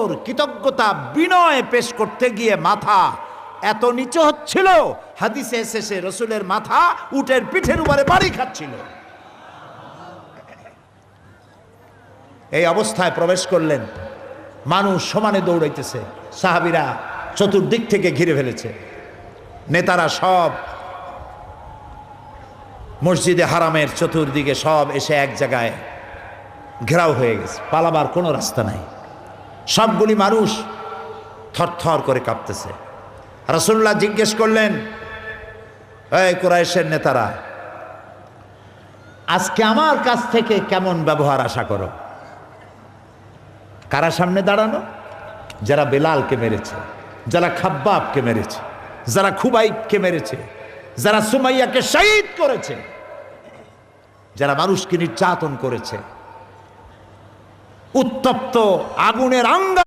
আদর কৃতজ্ঞতা বিনয় পেশ করতে গিয়ে মাথা এত নিচু হচ্ছিল, হাদিসে এসেছে রসুলের মাথা উটের পিঠের উপরে বাড়ি খাচ্ছিল। এই অবস্থায় প্রবেশ করলেন, মানুষ সমানে দৌড়াইতেছে, সাহাবীরা চতুর্দিক থেকে ঘিরে ফেলেছে, নেতারা সব মসজিদে হারামের চতুর্দিকে সব এসে এক জায়গায় ঘেরাও হয়ে গেছে, পালাবার কোনো রাস্তা নাই। সবগুলি মানুষ থরথর করে কাঁপতেছে। রাসূলুল্লাহ জিজ্ঞেস করলেন, এই কুরাইশের নেতারা, আজকে আমার কাছ থেকে কেমন ব্যবহার আশা করো? কারা সামনে দাঁড়ানো? যারা বেলালকে মেরেছে, যারা খাব্বাবকে মেরেছে, যারা খুবাইবকে মেরেছে, যারা সুমাইয়াকে শহীদ করেছে, যারা মানুষকে নির্যাতন করেছে, উত্তপ্ত আগুনের আঙ্গার